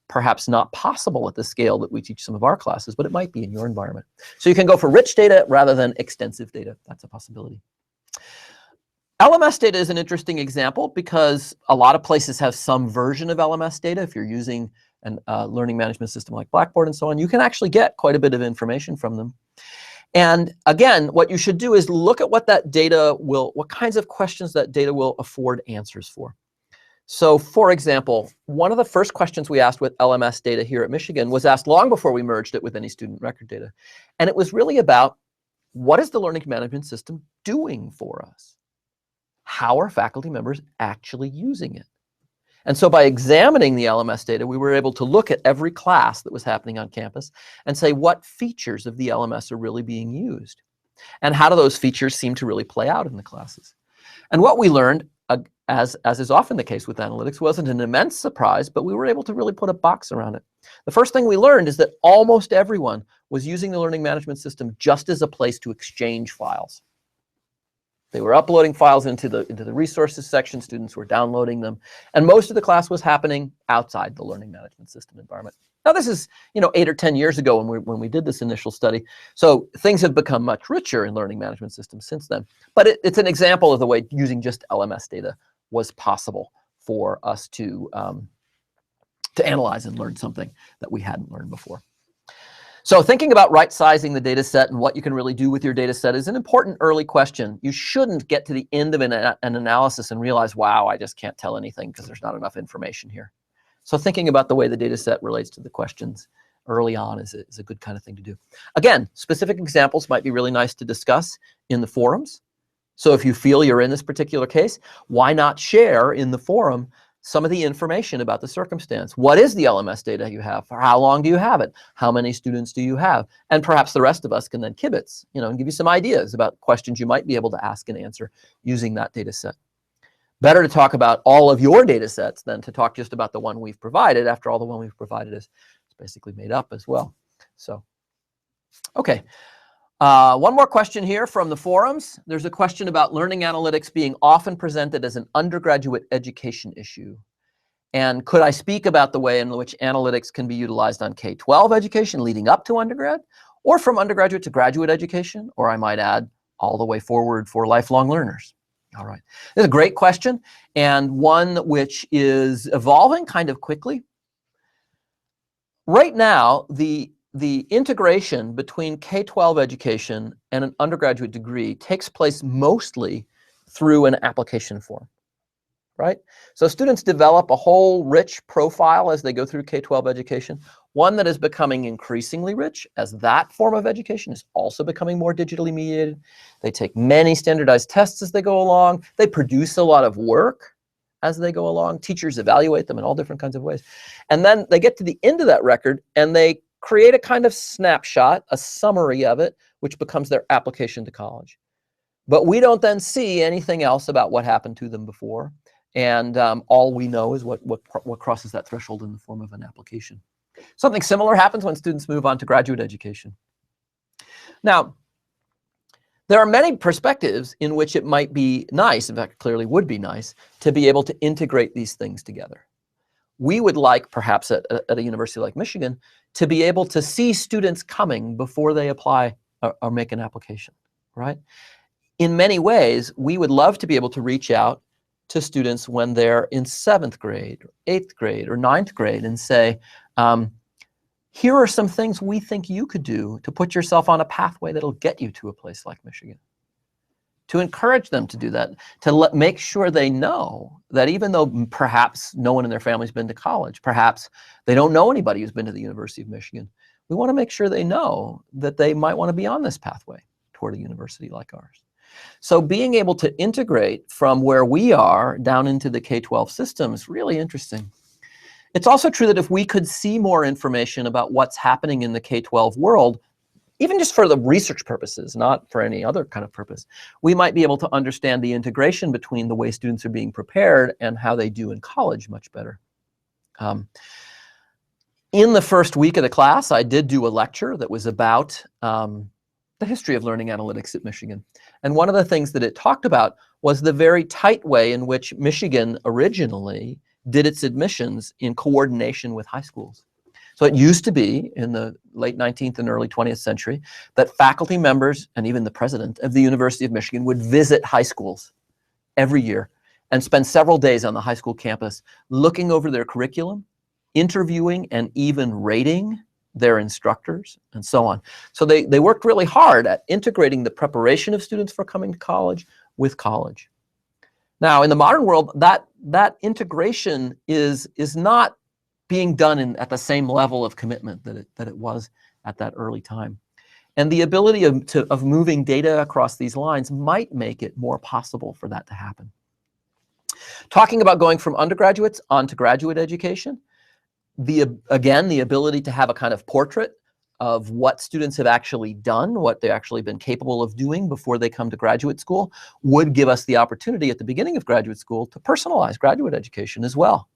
perhaps not possible at the scale that we teach some of our classes, but it might be in your environment. So you can go for rich data rather than extensive data. That's a possibility. LMS data is an interesting example because a lot of places have some version of LMS data. If you're using a learning management system like Blackboard and so on, you can actually get quite a bit of information from them. And again, what you should do is look at what that data will, what kinds of questions that data will afford answers for. So for example, one of the first questions we asked with LMS data here at Michigan was asked long before we merged it with any student record data. And it was really about, what is the learning management system doing for us? How are faculty members actually using it? And so by examining the LMS data, we were able to look at every class that was happening on campus and say what features of the LMS are really being used. And how do those features seem to really play out in the classes? And what we learned, as is often the case with analytics, wasn't an immense surprise, but we were able to really put a box around it. The first thing we learned is that almost everyone was using the learning management system just as a place to exchange files. They were uploading files into the resources section, students were downloading them, and most of the class was happening outside the learning management system environment. Now this is 8 or 10 years ago when we did this initial study, so things have become much richer in learning management systems since then. But it's an example of the way using just LMS data was possible for us to analyze and learn something that we hadn't learned before. So thinking about right-sizing the data set and what you can really do with your data set is an important early question. You shouldn't get to the end of an analysis and realize, wow, I just can't tell anything because there's not enough information here. So thinking about the way the data set relates to the questions early on is a good kind of thing to do. Again, specific examples might be really nice to discuss in the forums. So if you feel you're in this particular case, why not share in the forum some of the information about the circumstance? What is the LMS data you have? For how long do you have it? How many students do you have? And perhaps the rest of us can then kibitz, and give you some ideas about questions you might be able to ask and answer using that data set. Better to talk about all of your data sets than to talk just about the one we've provided. After all, the one we've provided is basically made up as well. So, okay. One more question here from the forums. There's a question about learning analytics being often presented as an undergraduate education issue. And could I speak about the way in which analytics can be utilized on K-12 education leading up to undergrad, or from undergraduate to graduate education, or I might add all the way forward for lifelong learners? All right. This is a great question, and one which is evolving kind of quickly. Right now, the integration between K-12 education and an undergraduate degree takes place mostly through an application form, right? So students develop a whole rich profile as they go through K-12 education, one that is becoming increasingly rich as that form of education is also becoming more digitally mediated. They take many standardized tests as they go along. They produce a lot of work as they go along. Teachers evaluate them in all different kinds of ways. And then they get to the end of that record and they create a kind of snapshot, a summary of it, which becomes their application to college. But we don't then see anything else about what happened to them before. And all we know is what crosses that threshold in the form of an application. Something similar happens when students move on to graduate education. Now, there are many perspectives in which it might be nice, in fact, clearly would be nice, to be able to integrate these things together. We would like, perhaps at a university like Michigan, to be able to see students coming before they apply or make an application, right? In many ways, we would love to be able to reach out to students when they're in 7th grade, or 8th grade, or 9th grade and say, here are some things we think you could do to put yourself on a pathway that'll get you to a place like Michigan. To encourage them to do that, to make sure they know that even though perhaps no one in their family's been to college, perhaps they don't know anybody who's been to the University of Michigan, we want to make sure they know that they might want to be on this pathway toward a university like ours. So being able to integrate from where we are down into the K-12 system is really interesting. It's also true that if we could see more information about what's happening in the K-12 world, even just for the research purposes, not for any other kind of purpose, we might be able to understand the integration between the way students are being prepared and how they do in college much better. In the first week of the class, I did do a lecture that was about the history of learning analytics at Michigan. And one of the things that it talked about was the very tight way in which Michigan originally did its admissions in coordination with high schools. So it used to be in the late 19th and early 20th century that faculty members and even the president of the University of Michigan would visit high schools every year and spend several days on the high school campus looking over their curriculum, interviewing and even rating their instructors and so on. So they worked really hard at integrating the preparation of students for coming to college with college. Now in the modern world, that integration is not being done at the same level of commitment that it was at that early time. And the ability of moving data across these lines might make it more possible for that to happen. Talking about going from undergraduates on to graduate education, again, the ability to have a kind of portrait of what students have actually done, what they've actually been capable of doing before they come to graduate school, would give us the opportunity at the beginning of graduate school to personalize graduate education as well.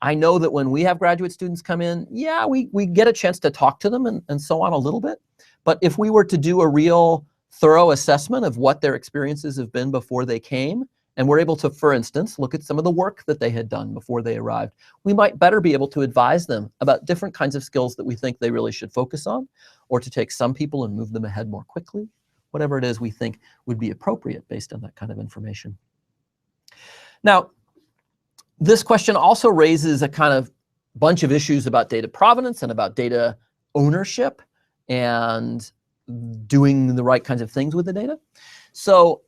I know that when we have graduate students come in, yeah, we get a chance to talk to them and so on a little bit. But if we were to do a real thorough assessment of what their experiences have been before they came, and we're able to, for instance, look at some of the work that they had done before they arrived, we might better be able to advise them about different kinds of skills that we think they really should focus on, or to take some people and move them ahead more quickly, whatever it is we think would be appropriate based on that kind of information. Now, this question also raises a kind of bunch of issues about data provenance and about data ownership and doing the right kinds of things with the data. So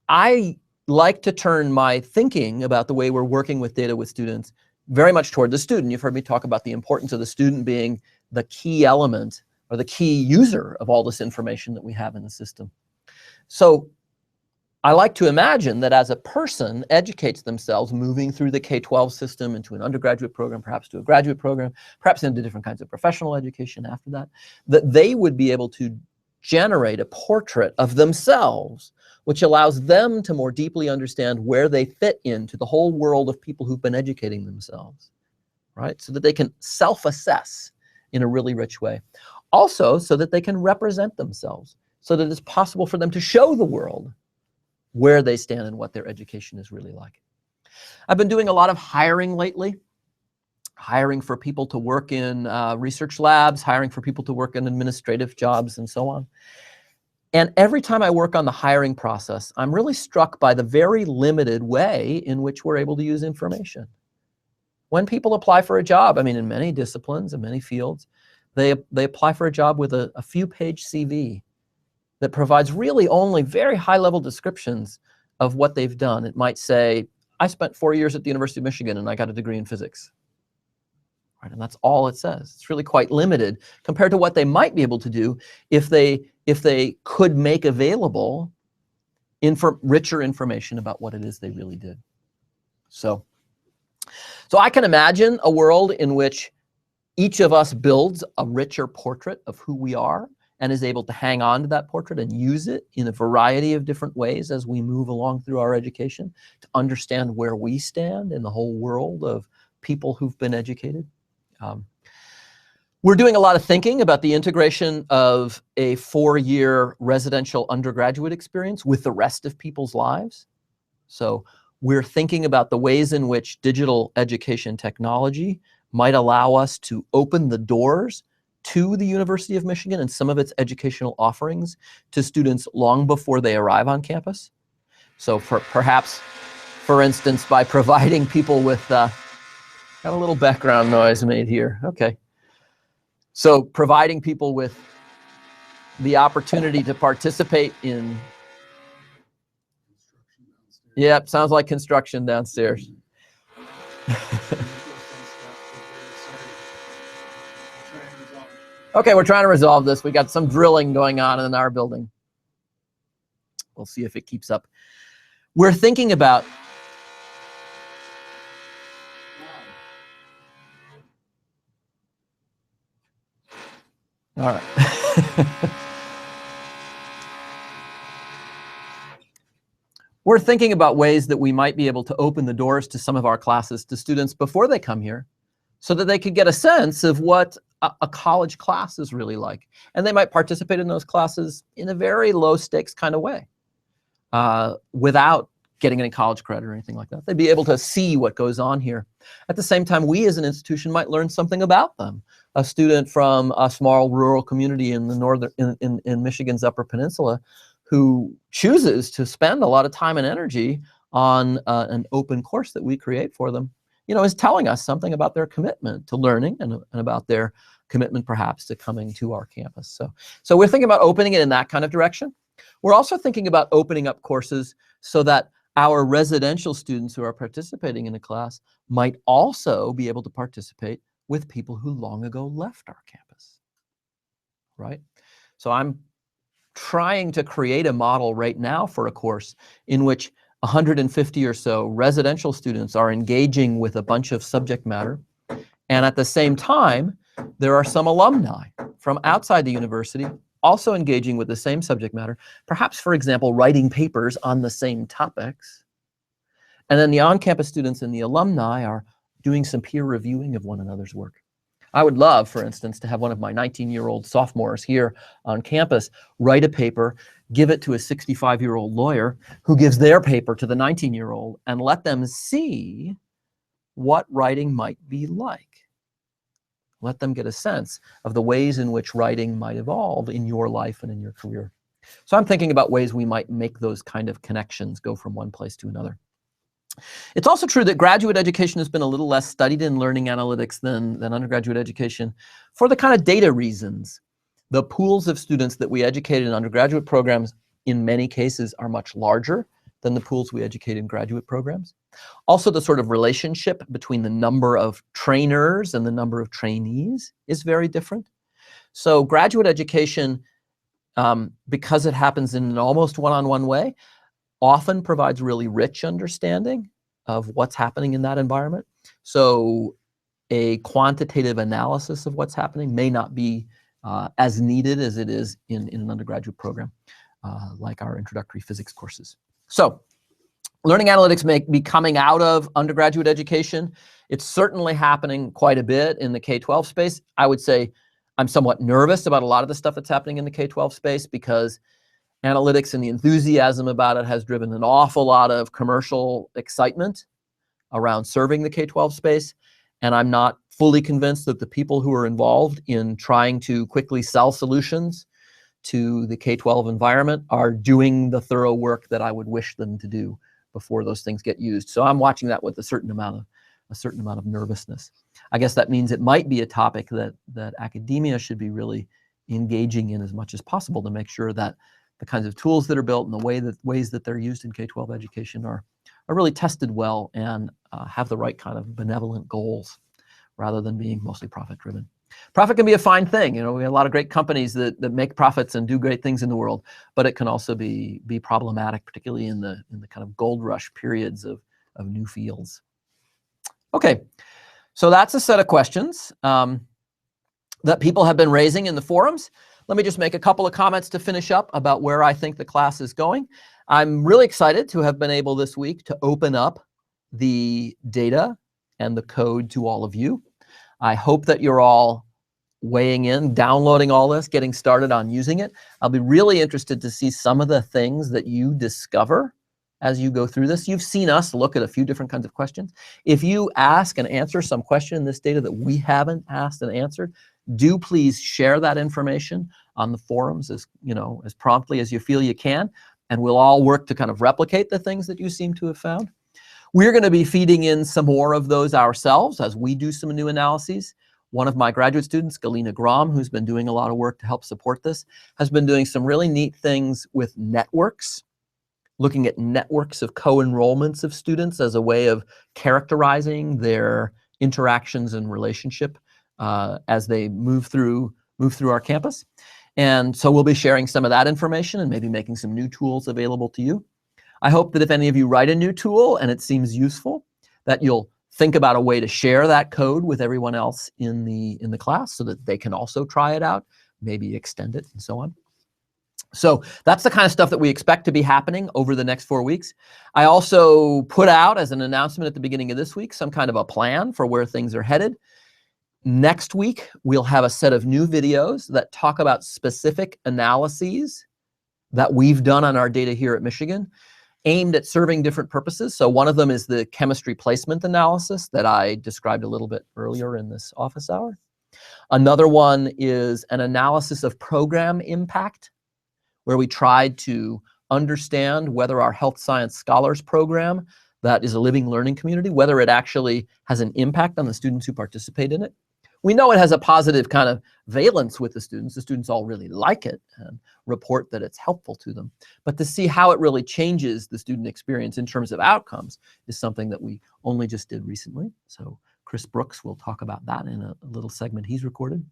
I like to turn my thinking about the way we're working with data with students very much toward the student. You've heard me talk about the importance of the student being the key element or the key user of all this information that we have in the system. So I like to imagine that as a person educates themselves moving through the K-12 system into an undergraduate program, perhaps to a graduate program, perhaps into different kinds of professional education after that, that they would be able to generate a portrait of themselves, which allows them to more deeply understand where they fit into the whole world of people who've been educating themselves, right? So that they can self-assess in a really rich way. Also, so that they can represent themselves, so that it's possible for them to show the world where they stand and what their education is really like. I've been doing a lot of hiring lately, hiring for people to work in research labs, hiring for people to work in administrative jobs and so on. And every time I work on the hiring process, I'm really struck by the very limited way in which we're able to use information. When people apply for a job, I mean, in many disciplines, in many fields, they apply for a job with a few-page CV that provides really only very high-level descriptions of what they've done. It might say, I spent 4 years at the University of Michigan and I got a degree in physics. Right, and that's all it says. It's really quite limited compared to what they might be able to do if they could make available richer information about what it is they really did. So I can imagine a world in which each of us builds a richer portrait of who we are and is able to hang on to that portrait and use it in a variety of different ways as we move along through our education to understand where we stand in the whole world of people who've been educated. We're doing a lot of thinking about the integration of a 4-year residential undergraduate experience with the rest of people's lives. So we're thinking about the ways in which digital education technology might allow us to open the doors to the University of Michigan and some of its educational offerings to students long before they arrive on campus. So perhaps for instance, by providing people with, got a little background noise made here, okay. So providing people with the opportunity to participate in, yep, sounds like construction downstairs. Okay, we're trying to resolve this. We got some drilling going on in our building. We'll see if it keeps up. We're thinking about, all right. We're thinking about ways that we might be able to open the doors to some of our classes to students before they come here, so that they could get a sense of what a college class is really like. And they might participate in those classes in a very low stakes kind of way, without getting any college credit or anything like that. They'd be able to see what goes on here. At the same time, we as an institution might learn something about them. A student from a small rural community in the northern, in Michigan's Upper Peninsula, who chooses to spend a lot of time and energy on an open course that we create for them, is telling us something about their commitment to learning and about their commitment perhaps to coming to our campus. So we're thinking about opening it in that kind of direction. We're also thinking about opening up courses so that our residential students who are participating in a class might also be able to participate with people who long ago left our campus, right? So I'm trying to create a model right now for a course in which 150 or so residential students are engaging with a bunch of subject matter, and at the same time there are some alumni from outside the university also engaging with the same subject matter, perhaps, for example, writing papers on the same topics. And then the on-campus students and the alumni are doing some peer reviewing of one another's work. I would love, for instance, to have one of my 19-year-old sophomores here on campus write a paper, give it to a 65-year-old lawyer who gives their paper to the 19-year-old, and let them see what writing might be like. Let them get a sense of the ways in which writing might evolve in your life and in your career. So I'm thinking about ways we might make those kind of connections go from one place to another. It's also true that graduate education has been a little less studied in learning analytics than undergraduate education for the kind of data reasons. The pools of students that we educate in undergraduate programs in many cases are much larger than the pools we educate in graduate programs. Also, the sort of relationship between the number of trainers and the number of trainees is very different. So graduate education, because it happens in an almost one-on-one way, often provides really rich understanding of what's happening in that environment. So a quantitative analysis of what's happening may not be as needed as it is in an undergraduate program, like our introductory physics courses. So learning analytics may be coming out of undergraduate education. It's certainly happening quite a bit in the K-12 space. I would say I'm somewhat nervous about a lot of the stuff that's happening in the K-12 space, because analytics and the enthusiasm about it has driven an awful lot of commercial excitement around serving the K-12 space. And I'm not fully convinced that the people who are involved in trying to quickly sell solutions to the K-12 environment are doing the thorough work that I would wish them to do before those things get used. So I'm watching that with a certain amount of nervousness. I guess that means it might be a topic that academia should be really engaging in as much as possible to make sure that the kinds of tools that are built and the ways that they're used in K-12 education are really tested well and have the right kind of benevolent goals, rather than being mostly profit-driven. Profit can be a fine thing. We have a lot of great companies that make profits and do great things in the world, but it can also be problematic, particularly in the kind of gold rush periods of new fields. Okay, so that's a set of questions that people have been raising in the forums. Let me just make a couple of comments to finish up about where I think the class is going. I'm really excited to have been able this week to open up the data and the code to all of you. I hope that you're all weighing in, downloading all this, getting started on using it. I'll be really interested to see some of the things that you discover as you go through this. You've seen us look at a few different kinds of questions. If you ask and answer some question in this data that we haven't asked and answered, do please share that information on the forums as promptly as you feel you can, and we'll all work to kind of replicate the things that you seem to have found. We're going to be feeding in some more of those ourselves as we do some new analyses. One of my graduate students, Galina Grom, who's been doing a lot of work to help support this, has been doing some really neat things with networks, looking at networks of co-enrollments of students as a way of characterizing their interactions and relationship as they move through our campus. And so we'll be sharing some of that information and maybe making some new tools available to you. I hope that if any of you write a new tool and it seems useful, that you'll think about a way to share that code with everyone else in the class so that they can also try it out, maybe extend it and so on. So that's the kind of stuff that we expect to be happening over the next 4 weeks. I also put out as an announcement at the beginning of this week some kind of a plan for where things are headed. Next week, we'll have a set of new videos that talk about specific analyses that we've done on our data here at Michigan, aimed at serving different purposes. So one of them is the chemistry placement analysis that I described a little bit earlier in this office hour. Another one is an analysis of program impact, where we tried to understand whether our health science scholars program, that is a living learning community, whether it actually has an impact on the students who participate in it. We know it has a positive kind of valence with the students. The students all really like it and report that it's helpful to them. But to see how it really changes the student experience in terms of outcomes is something that we only just did recently. So Chris Brooks will talk about that in a little segment he's recorded.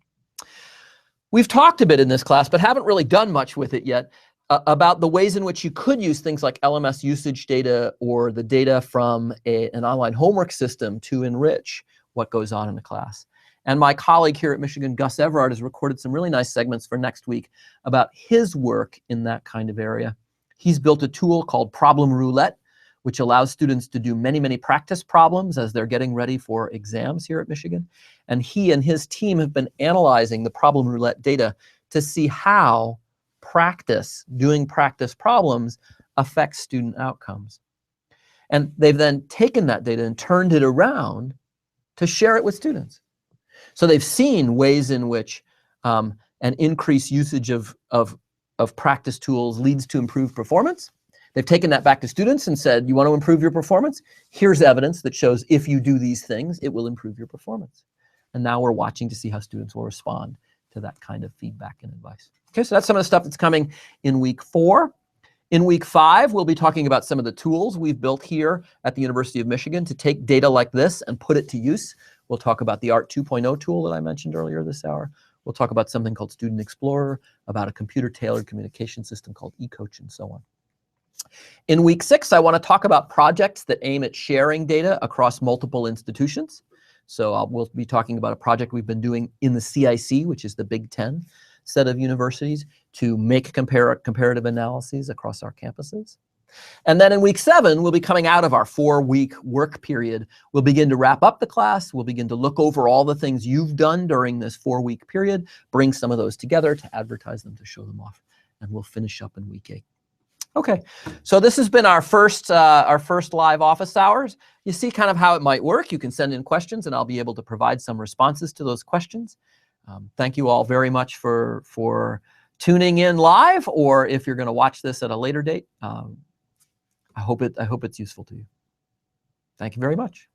We've talked a bit in this class, but haven't really done much with it yet, about the ways in which you could use things like LMS usage data or the data from an online homework system to enrich what goes on in the class. And my colleague here at Michigan, Gus Everard, has recorded some really nice segments for next week about his work in that kind of area. He's built a tool called Problem Roulette, which allows students to do many, many practice problems as they're getting ready for exams here at Michigan. And he and his team have been analyzing the Problem Roulette data to see how doing practice problems affects student outcomes. And they've then taken that data and turned it around to share it with students. So they've seen ways in which an increased usage of practice tools leads to improved performance. They've taken that back to students and said, you want to improve your performance? Here's evidence that shows if you do these things, it will improve your performance. And now we're watching to see how students will respond to that kind of feedback and advice. Okay, so that's some of the stuff that's coming in week 4. In week 5, we'll be talking about some of the tools we've built here at the University of Michigan to take data like this and put it to use. We'll talk about the ART 2.0 tool that I mentioned earlier this hour. We'll talk about something called Student Explorer, about a computer-tailored communication system called eCoach, and so on. In week 6, I want to talk about projects that aim at sharing data across multiple institutions. So we'll be talking about a project we've been doing in the CIC, which is the Big Ten set of universities, to make comparative analyses across our campuses. And then in week 7, we'll be coming out of our 4-week work period. We'll begin to wrap up the class. We'll begin to look over all the things you've done during this 4-week period, bring some of those together to advertise them, to show them off, and we'll finish up in week 8. Okay, so this has been our first live office hours. You see kind of how it might work. You can send in questions, and I'll be able to provide some responses to those questions. Thank you all very much for tuning in live, or if you're going to watch this at a later date. I hope it's useful to you. Thank you very much.